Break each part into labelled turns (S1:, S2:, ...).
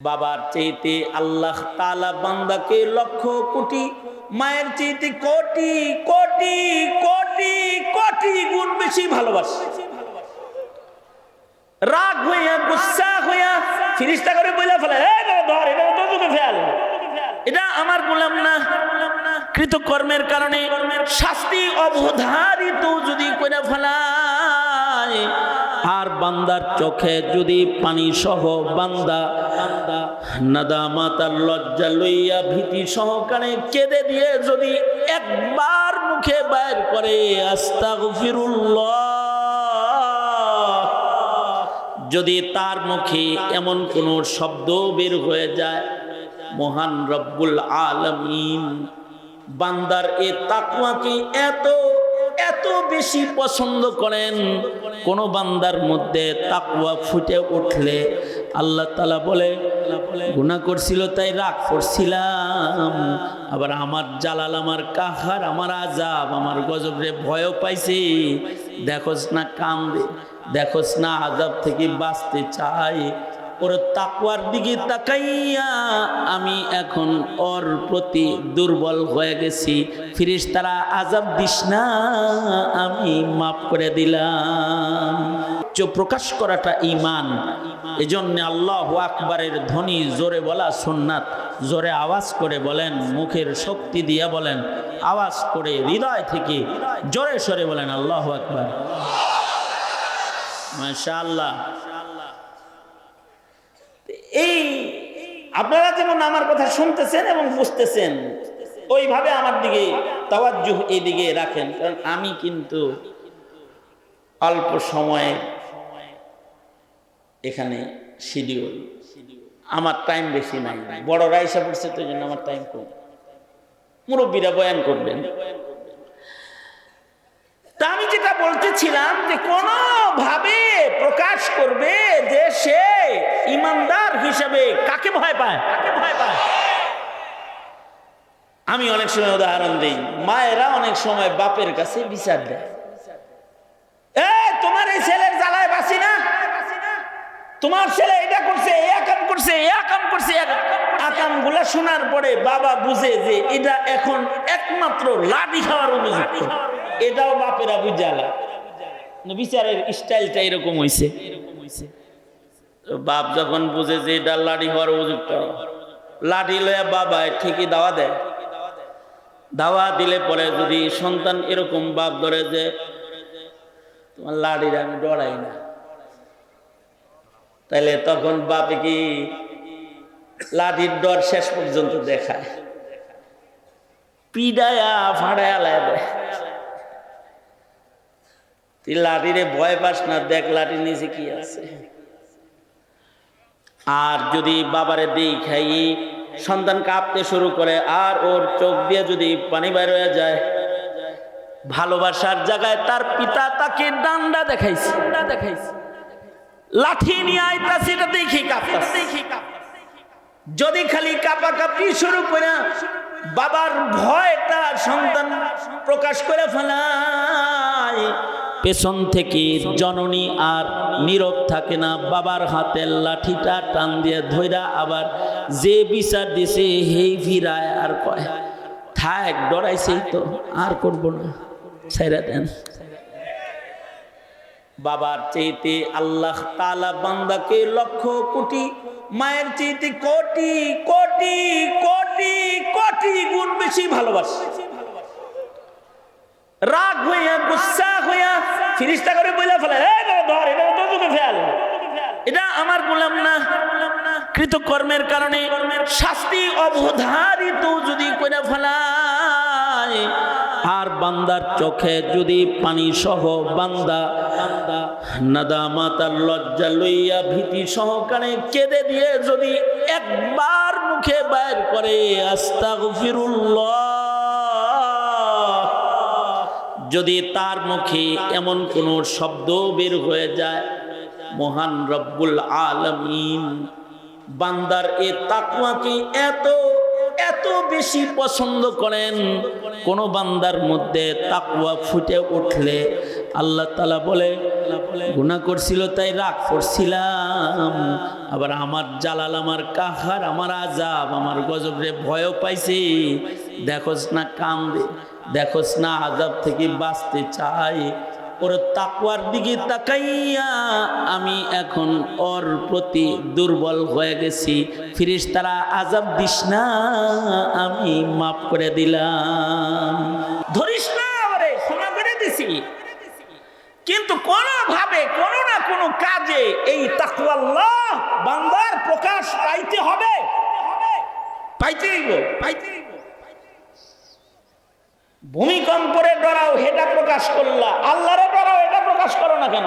S1: বাবার চাইতে আল্লাহ তাআলা বান্দাকে লক্ষ কোটি, মায়ের চাইতে কোটি কোটি কোটি কোটি গুণ বেশি ভালোবাসে। রাগ হইয়া গুসা হইয়া ফিরিস্তা করে বইলা ফেলে, ধর এটা তো তোকে ফেল, এটা আমার গোলাম না। কৃতকর্মের কারণে শাস্তি অবধারিত যদি কইরা ফেলায়, আর বান্দার চোখে যদি পানি সহ বান্দা নাদামাত আর লজ্জা লইয়া ভীতি সহকারে কেঁদে দিয়ে যদি একবার মুখে বাইর করে আস্তাগফিরুল্লাহ, যদি তার মুখে এমন কোন শব্দ বের হয়ে যায়, মহান রব্বুল আলামিন বান্দার এ তাকওয়াকে এত এত বেশি পছন্দ করেন। কোন বান্দার মধ্যে তাকওয়া ফুটে উঠলে আল্লাহ তাআলা বলে, গুনাহ করছিল তাই রাগ করছিলাম, আবার আমার জালাল, আমার কাহার, আমার আযাব, আমার গজবরে ভয় পাইছে, দেখোস না কান্দে, দেখোস না আযাব থেকে বাঁচতে চাই, ওর তাকওয়ার দিকে তাকাইয়া আমি এখন ওর প্রতি দুর্বল হয়ে গেছি, ফেরেশতারা আযাব দিস না, আমি মাফ করে দিলাম। প্রকাশ করাটা ঈমান। এজন্য আল্লাহু আকবারের ধ্বনি জোরে বলা সুন্নাত। জোরে আওয়াজ করে বলেন, মুখের শক্তি দিয়ে বলেন, আওয়াজ করে হৃদয় থেকে জোরে সরে বলেন আল্লাহু আকবার। মাশাআল্লাহ। এই আপনারা যেমন আমার কথা শুনতেছেন এবং বুঝতেছেন, ওইভাবে আমার দিকে তাওয়াজ্জুহ এই দিকে রাখেন, কারণ আমি কিন্তু অল্প সময়ে এখানে শিডিউল, আমার টাইম বেশি নাই, বড়রা এসে পড়ছে তো জন্য আমার টাইম কম, মুরব্বীরা বয়ান করবেন। তা আমি যেটা বলতেছিলাম যে কোনোভাবে প্রকাশ করবে যে সে ইমানদার হিসেবে কাকে ভয় পায়, কাকে ভয় পায়। আমি অনেক সময় উদাহরণ দিই, মায়েরা অনেক সময় বাপের কাছে বিচার দেয়, তোমার এই ছেলের জ্বালায় বাঁচি না, তোমার ছেলে এটা করছে, এ কাম করছে, এ কাম করছে, আকাম গুলা শোনার পরে বাবা বুঝে যে এটা এখন একমাত্র লাঠি খাওয়ার উপযুক্ত, এটাও বাপেরা বুঝালা, বিচারের স্টাইলটা এরকম হইছে। বাপ যখন বুঝে যে এটা লাঠি খাওয়ার উপযুক্ত, লাঠি লইয়া বাবা ঠিকই দাওয়া দেয়। দাওয়া দিলে পরে যদি সন্তান এরকম বাপ ধরে যে তোমার লাঠির আমি ডরাই না, তাইলে তখন বাপে কি লাঠির ডর শেষ পর্যন্ত দেখায়, পিডায়া ফাড়ায়া লাই দেয়। তুই লাঠিরে ভয় পাস না, দেখ লাঠির নিচে কি আছে। আর যদি বাবারে দিই খাই সন্তান কাঁপতে শুরু করে, আর ওর চোখ দিয়ে যদি পানি বাইর হয়ে যায়, ভালোবাসার জায়গায় তার পিতা তাকে ডান্ডা দেখাইছে, লাঠি নিয়ে আইতাছে, এটা দেখি কাঁপতাছে। যদি খালি কাঁপাকাঁপি শুরু করে বাবার ভয়টা সন্তান প্রকাশ করে ফেলায়, পেছন থেকে জননী আর নীরব থাকে না, বাবার হাতের লাঠিটা টান দিয়ে ধইরা আবার যে বিচার দিছে হেই ফিরায় আর কয়, থাক ডরাইছেই তো, আর করব না, ছেড়ে দেন। বাবার চাইতে আল্লাহ তাআলা বান্দাকে লক্ষ কোটি, মায়ের চাইতে কোটি কোটি কোটি কোটি গুণ বেশি ভালোবাসে। রাগ হইয়া গুসা হইয়া ফিরিস্তা করে বইলা ফেলে, ধর এটা তো তোকে ফেল, এটা আমার গোলাম না। কৃতকর্মের কারণে শাস্তি অবধারিত যদি কইরা ফেলায়, আর বান্দার চোখে যদি পানি সহ বান্দা নাদামাত আর লজ্জা লইয়া ভীতি সহকারে কেঁদে দিয়ে যদি একবার মুখে বাইর করে আস্তাগফিরুল্লাহ, যদি তার মুখে এমন কোন শব্দ বের হয়ে যায়, মহান রব্বুল আলামিন বান্দার এ তাকওয়াকে এত এত বেশি পছন্দ করেন। কোন বান্দার মধ্যে তাকওয়া ফুটে উঠলে আল্লাহ তাআলা বলে গুনাহ করছিল তাই রাগ করছিলাম, আবার আমার জালাল, আমার কাহার, আমার আযাব, আমার গজবরে ভয়ও পাইছে। দেখোস না কান্দে, দেখোস না আযাব থেকে বাঁচতে চাই। ওর তাকওয়ার দিকে তাকাইয়া আমি এখন ওর প্রতি দুর্বল হয়ে গেছি। ফেরেশতারা আযাব দিস না, আমি মাফ করে দিলাম। ধরিস না ওরে, ক্ষমা করে দিছি। কিন্তু কোনোভাবে কোনো না কোনো কাজে এই তাকওয়াল্লাহ বান্দার প্রকাশ পাইতে হবে, পাইতেই পাইতেই। ভূমিকম্পরে ডরাও, এটা প্রকাশ করলা, আল্লাহরে ডরাও, এটা প্রকাশ করো না কেন?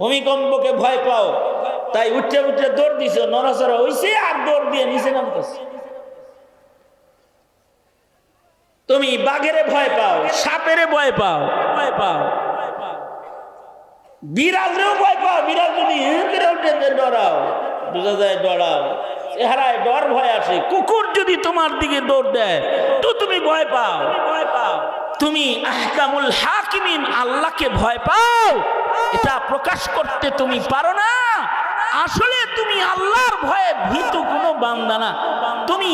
S1: ভূমিকম্পকে ভয় পাও তাই উঠে উঠে দৌড় দিছো, নড়াচড়া হইছে আর দৌড় দিয়ে নিচে নামতেছে। তুমি বাঘেরে ভয় পাও, সাপেরে ভয় পাও, বিড়ালেও ভয় পাও। বিড়াল যদি করে উঠে ডরাও, বোঝা যায় ডরাও, চেহারায় ডর ভয় আসে। কুকুর যদি তোমার দিকে দৌড় দেয় তো তুমি ভয় পাও। তুমি আহকামুল হাকিমিন আল্লাহকে ভয় পাও, এটা প্রকাশ করতে তুমি পারো না। আসলে তুমি আল্লাহর ভয়ে ভীতু কোনো বান্দা না। তুমি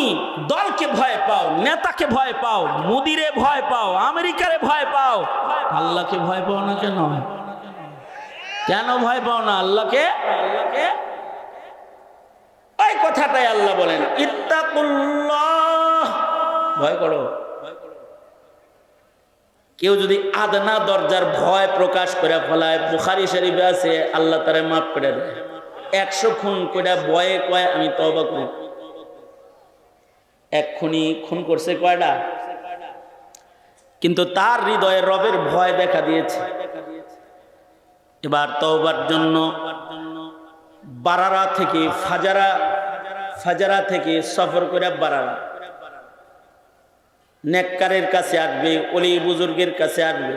S1: দলকে ভয় পাও, নেতাকে ভয় পাও, মুদিরে ভয় পাও, আমেরিকারে ভয় পাও, আল্লাহকে ভয় পাও না কেন? কেন ভয় পাও না আল্লাহকে? ওই কথাটাই আল্লাহ বলেন, ইত্তাকুল্লাহ, ভয় করো। কেউ যদি আদনা দরজার ভয় প্রকাশ করে ফেলায়, বুখারী শরীফে আছে আল্লাহ তারে মাফ করে দেয়। 100 খুন করে ভয়ে কয় আমি তওবা করি। এক খুনি খুন করছে কয়টা? কিন্তু তার হৃদয়ে রবের ভয় দেখা দিয়েছে। এবার তওবার জন্য বারারা থেকে ফাজারা থেকে সফর করে বারারা, নেককারের কাছে আসবে, ওলি বুজুর্গের কাছে আসবে।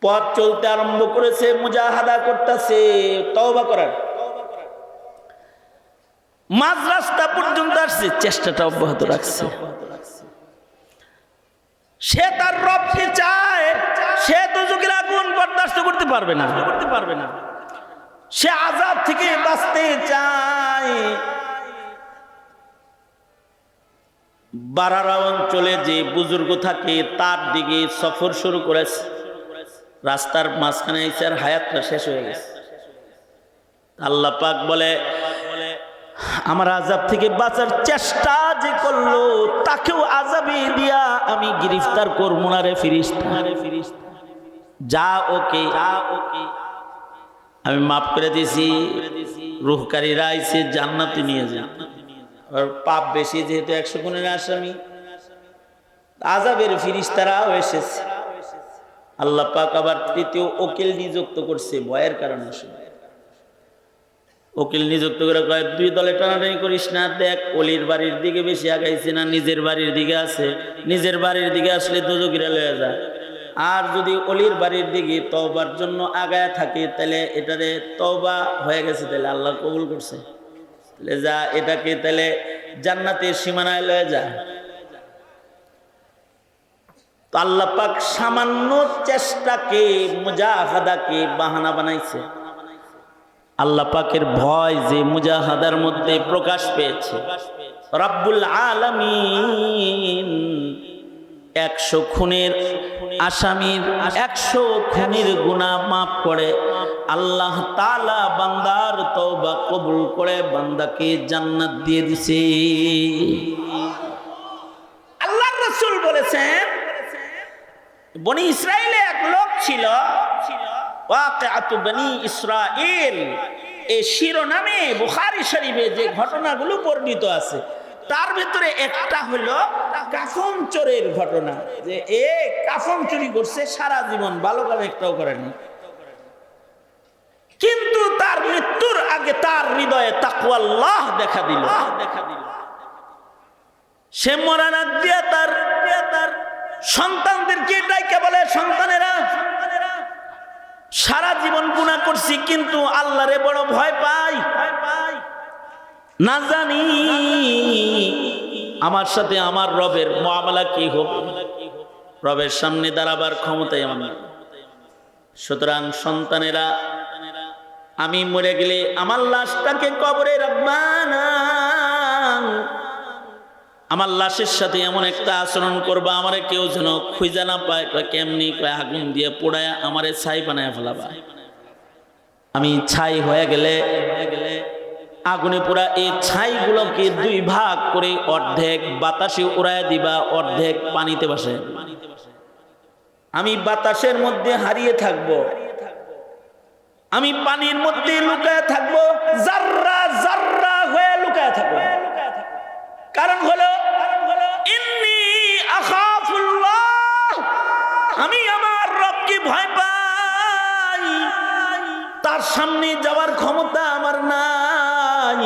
S1: পথ চলতে আরম্ভ করেছে, মুজাহাদা করতেছে তওবা করার। মাঝ রাস্তা পর্যন্ত আসছে, চেষ্টাটা অব্যাহত রাখছে। সে তার রবকে চায়, সে দুজকের আগুন বরদাস্ত করতে পারবে না। সে আযাব থেকে বাঁচতে চায়। বারারা অঞ্চলে যে বুজুর্গ থাকে তার দিকে সফর শুরু করেছে। রাস্তার মাঝখানে এসে আর হায়াতটা শেষ হয়ে গেছে। আল্লাহ পাক বলে, আমার আযাব থেকে বাঁচার চেষ্টা যে করলো তাকেও আযাবে দিয়া আমি গ্রেফতার করবো না রে ফেরেশতা। যা ওকে আমি মাফ করে দিয়েছি। রূহকারীরা আইছে জান্নাতে নিয়ে যায়। আর পাপ বেশি যেহেতু 100 গুণের আসামি, আযাবের ফেরেশতারাও এসেছে। আল্লাহ পাক আবার তৃতীয় উকিল নিযুক্ত করছে ভয়ের কারণে। উকিল নিযুক্ত করে কয়, 2 দলে টানাটানি করিস না, দেখ অলির বাড়ির দিকে বেশি আগাইছে না নিজের বাড়ির দিকে আছে। নিজের বাড়ির দিকে আসলে দুজকিরা লয়ে যায়। আর যদি অলির বাড়ির দিকে তওবার জন্য আগায় থাকে তাহলে এটারে তওবা হয়ে গেছে, তাহলে আল্লাহ কবুল করছে, তাহলে যা এটাকে তাহলে জান্নাতের সীমানায় লয়ে যায়। তো আল্লাহ পাক সামান্য চেষ্টাকে, মুজাহাদাকে বাহানা বানাইছে। আল্লাহ পাকের ভয় যে মুজাহাদার মধ্যে প্রকাশ পেয়েছে। রব্বুল আলামিন 100 খুনের আসামির 100 খুনের গুনাহ মাফ করে। আল্লাহ তাআলা বান্দার তওবা কবুল করে বান্দাকে জান্নাত দিয়ে দিয়েছে। আল্লাহর রাসূল বলেছেন, বনি ইসরাইলে এক লোক ছিল, ওয়াকিআতু বনি ইসরাইল, এই শিরোনামে বুখারী শরীফে যে ঘটনাগুলো বর্ণিত আছে তার ভিতরে একটা হলো কাফন চোরের ঘটনা। যে এ কাফন চুরি করছে, সারা জীবন ভালো কাজ একটাও করেনি, কিন্তু তার মৃত্যুর আগে তার হৃদয়ে তাকওয়াল্লাহ দেখা দিল। সে মরার আগ দিয়ে তার সন্তানদেরকে ডাইকে বলে, সন্তানেরা সারা জীবন গুনাহ করছি কিন্তু আল্লাহরে বড় ভয় পাই, না জানি আমার সাথে আমার রবের মুআমালা কি হবে। রবের সামনে দাঁড়াবার ক্ষমতাই আমার নেই। সুতরাং সন্তানেরা, আমি মরে গেলে আমার লাশটাকে কবরে রাখবা না, আমার লাশের সাথে এমন একটা আচরণ করবা আমারে কেউ যেন খুঁজে না পায়। কেমনি? আগুন দিয়ে পোড়ায় আমারে ছাই বানায় ফেলাবা। আমি ছাই হয়ে গেলে আগুনে পোড়া এই ছাইগুলোকে দুই ভাগ করে অর্ধেক বাতাসে উড়ায় দিবা, অর্ধেক পানিতে ভাসে। আমি বাতাসের মধ্যে হারিয়ে থাকব, আমি পানির মধ্যে লুকায় থাকবো, জাররা জাররা হয়ে লুকায় থাকবো। কারণ হলো ইন্নী আখাফুল্লাহ, আমি আমার রবকে ভয় পাই, তার সামনে যাওয়ার ক্ষমতা আমার নাই।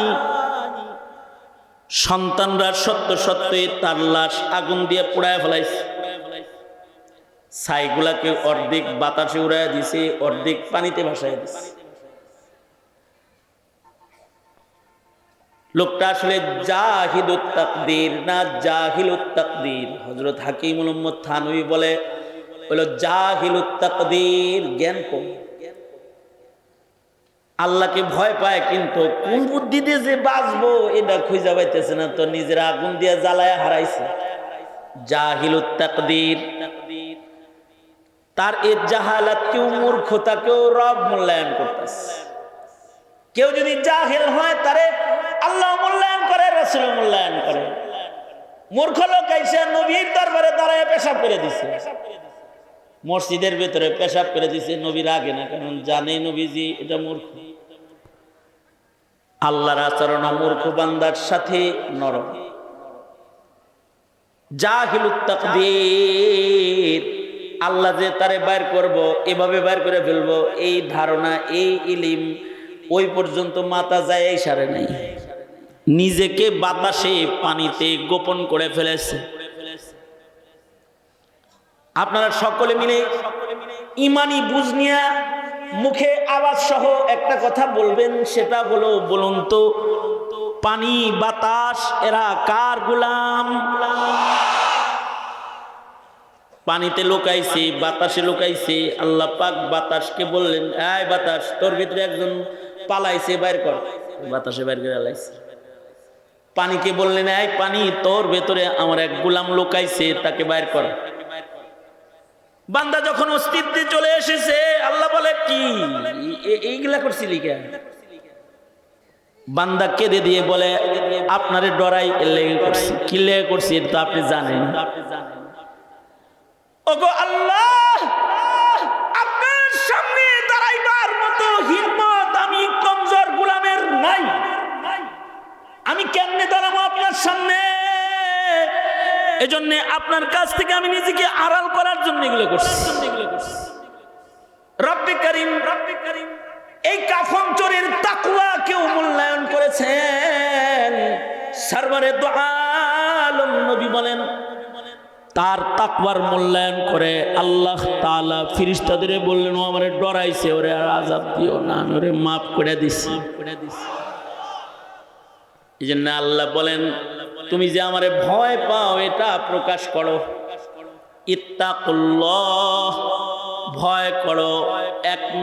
S1: সন্তানরা সত্য সত্যই তার লাশ আগুন দিয়ে পোড়ায় ফেলাইছে, ছাইগুলাকে অর্ধেক বাতাসে উড়াইয়া দিছে, অর্ধেক পানিতে ভাসাইয়া দিছে। লোকটা আসলে জাহিলুত তাকদীর না জাহিলুত তাকদীর। হযরত হাকিমুল উম্মত থানভী বলে হলো জাহিলুত তাকদীর, জ্ঞান কম। আল্লাহকে ভয় পায় কিন্তু কোন বুদ্ধিতে যে বাঁচবো এটা খুঁজে পাইতেছে না, তো নিজের আগুন দিয়ে জ্বালায় হারাইছে। জাহিলুত তাকদীর, তার এই জাহালাতকেও মূর্খতাকেও রব মূল্যায়ন করতেছে। কেউ যদি জাহিল হয় তারে আল্লাহ মূল্যায়ন করে, রাসূল মূল্যায়ন করে। মূর্খ লোক আইসা নবীর দরবারে দাঁড়ায় পেশাব করে দিছে, মসজিদের ভেতরে পেশাব করে দিছে, নবীর আগে না, কারণ জানে নবীজি এটা মূর্খ। আল্লাহর আচরণ মূর্খ বান্দার সাথে নরম। জাহিলুত তাকদীর, আল্লাহ যে তারে বাইর করব, এভাবে বাইর করে ফেলবো, এই ধারণা এই ইলিম ওই পর্যন্ত মাথা যায় এই সারে নাই। নিজেকে বাতাসে পানিতে গোপন করে ফেলেছে। আপনারা সকলে মিলে ইমানি বুঝ নিয়া মুখে আওয়াজ সহ একটা কথা বলবেন, সেটা হলো, বলুন তো পানি বাতাস এরা কার গোলাম? পানিতে লুকাইছে, বাতাসে লুকাইছে। আল্লাহ পাক বাতাসকে বললেন, এই বাতাস, তোর ভিতরে একজন পালাইছে, বাইর কর। বাতাসে বাইর করে আলাইছে। পানিকে বললেন, এই পানি, তোর ভেতরে আমার এক গোলাম লুকাইছে, তাকে বাইর কর। বান্দা যখন অস্তিত্বে চলে এসেছে, আল্লাহ বলে, কি এইগুলা করছিলি কেন? বান্দা কেঁদে দিয়ে বলে, আপনারে ডরাই লেগে করছি। কি লেগে করছি এটা তো আপনি জানেন। ওগো আল্লাহ, আপনার সামনে দাঁড়াইবার মতো হিম্মত আমি কমজোর গোলামের নাই। আমি কেমনে দাঁড়াবো আপনার সামনে? এজন্য আপনার কাছ থেকে আমি নিজেকে আড়াল করার জন্য এগুলো করছি। রব্বে কারীম এই কাফন চোরের তাকওয়া কেউ মূল্যায়ন করেছেন। সরওয়ারে দু আলম নবী বলেন, তার তাকওয়ার মূল্যায়ন করে আল্লাহ তাআলা ফেরেশতাদের বললেন, ও আমারে ডরাইছে, ওরে আর আযাব দিও না, আমি ওরে মাফ করে দিছি। এইজন্য আল্লাহ বলেন, তুমি যে আমারে ভয় পাও এটা প্রকাশ করো। ইত্তাকুল্লাহ, ভয় করো। এক